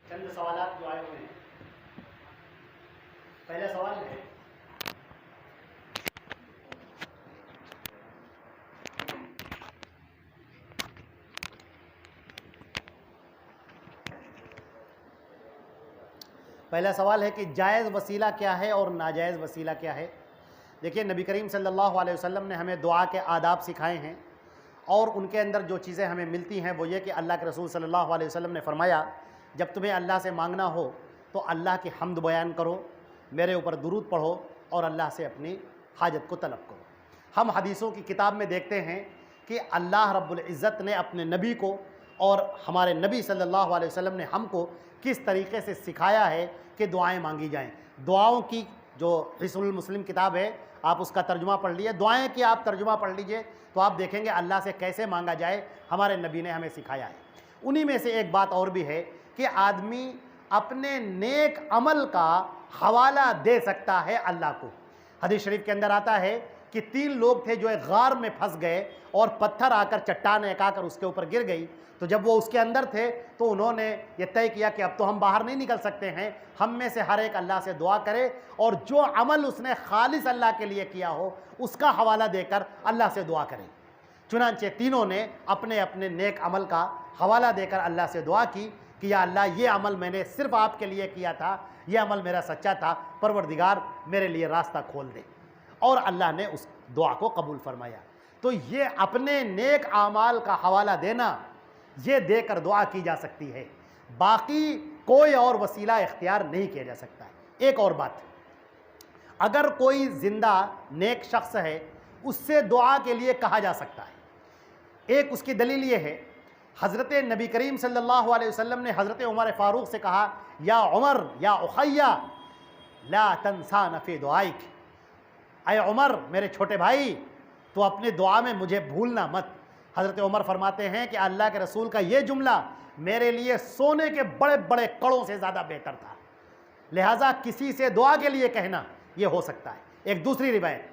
चंद सवालात जो आए हुए हैं। पहला सवाल है, कि जायज़ वसीला क्या है और नाजायज़ वसीला क्या है। देखिए, नबी करीम सल्लल्लाहु अलैहि वसल्लम ने हमें दुआ के आदाब सिखाए हैं और उनके अंदर जो चीज़ें हमें मिलती हैं वो ये कि अल्लाह के रसूल सल्लल्लाहु अलैहि वसल्लम ने फरमाया, जब तुम्हें अल्लाह से मांगना हो तो अल्लाह की हम्द बयान करो, मेरे ऊपर दुरूद पढ़ो और अल्लाह से अपनी हाजत को तलब करो। हम हदीसों की किताब में देखते हैं कि अल्लाह रब्बुल इज़्ज़त ने अपने नबी को और हमारे नबी सल्लल्लाहु अलैहि वसल्लम ने हमको किस तरीके से सिखाया है कि दुआएं मांगी जाएं। दुआओं की जो हिस्नुल मुस्लिम किताब है, आप उसका तर्जुमा पढ़ लीजिए, दुआएं की आप तर्जुमा पढ़ लीजिए तो आप देखेंगे अल्लाह से कैसे मांगा जाए, हमारे नबी ने हमें सिखाया है। उन्हीं में से एक बात और भी है कि आदमी अपने नेक अमल का हवाला दे सकता है अल्लाह को। हदीस शरीफ के अंदर आता है कि 3 लोग थे जो एक गार में फंस गए और पत्थर आकर, चट्टान एक आकर उसके ऊपर गिर गई। तो जब वो उसके अंदर थे तो उन्होंने ये तय किया कि अब तो हम बाहर नहीं निकल सकते हैं, हम में से हर एक अल्लाह से दुआ करे और जो अमल उसने खालिस अल्लाह के लिए किया हो उसका हवाला देकर अल्लाह से दुआ करें। चुनांचे तीनों ने अपने अपने नेक अमल का हवाला देकर अल्लाह से दुआ की कि या अल्लाह, ये अमल मैंने सिर्फ आपके लिए किया था, ये अमल मेरा सच्चा था, परवरदिगार मेरे लिए रास्ता खोल दे। और अल्लाह ने उस दुआ को कबूल फरमाया। तो ये अपने नेक आमाल का हवाला देना, ये देकर दुआ की जा सकती है, बाकी कोई और वसीला इख्तियार नहीं किया जा सकता है। एक और बात, अगर कोई जिंदा नेक शख्स है उससे दुआ के लिए कहा जा सकता है। एक उसकी दलील ये है, हज़रत नबी करीम सल्लल्लाहु अलैहि वसल्लम ने हज़रत उमर फ़ारूक से कहा, या उमर या उखैया ला तंसा फ़ी दुआइक, अय उमर मेरे छोटे भाई, तो अपने दुआ में मुझे भूलना मत। हज़रत उमर फरमाते हैं कि अल्लाह के रसूल का ये जुमला मेरे लिए सोने के बड़े बड़े कड़ों से ज़्यादा बेहतर था, लिहाजा किसी से दुआ के लिए कहना ये हो सकता है। एक दूसरी रिवायत,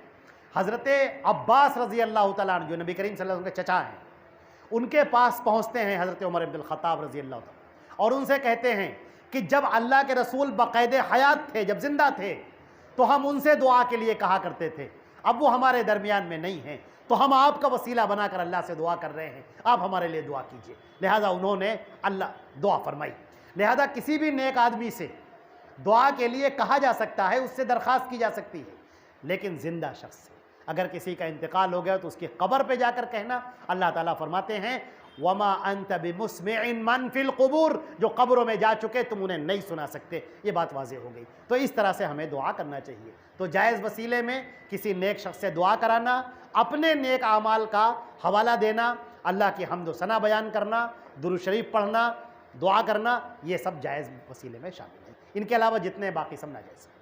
हज़रत अब्बास रज़ी अल्लाह तआला अन्हु जो नबी करीम सल्लल्लाहु अलैहि वसल्लम के चचा हैं, उनके पास पहुँचते हैं हज़रत उमर इब्नुल ख़त्ताब रज़ी अल्लाह तआला और उनसे कहते हैं कि जब अल्लाह के रसूल बाक़ायदे हयात थे, जब जिंदा थे, तो हम उनसे दुआ के लिए कहा करते थे, अब वो हमारे दरमियान में नहीं हैं, तो हम आपका वसीला बनाकर अल्लाह से दुआ कर रहे हैं, आप हमारे लिए दुआ कीजिए। लिहाजा उन्होंने अल्लाह दुआ फरमाई। लिहाजा किसी भी नेक आदमी से दुआ के लिए कहा जा सकता है, उससे दरख्वास्त की जा सकती है, लेकिन जिंदा शख्स से अगर किसी का इंतकाल हो गया तो उसकी कब्र पे जाकर कहना, अल्लाह ताला फरमाते हैं वमा अंत बिमुस्मिइन मन फिल क़ुबूर, जो कब्रों में जा चुके तुम उन्हें नहीं सुना सकते। ये बात वाज़ेह हो गई। तो इस तरह से हमें दुआ करना चाहिए। तो जायज़ वसीले में किसी नेक शख्स से दुआ कराना, अपने नेक आमाल का हवाला देना, अल्लाह की हम्द व सना बयान करना, दुरूद शरीफ पढ़ना, दुआ करना, ये सब जायज़ वसीले में शामिल है। इनके अलावा जितने बाकी सब नाजायज़ हैं।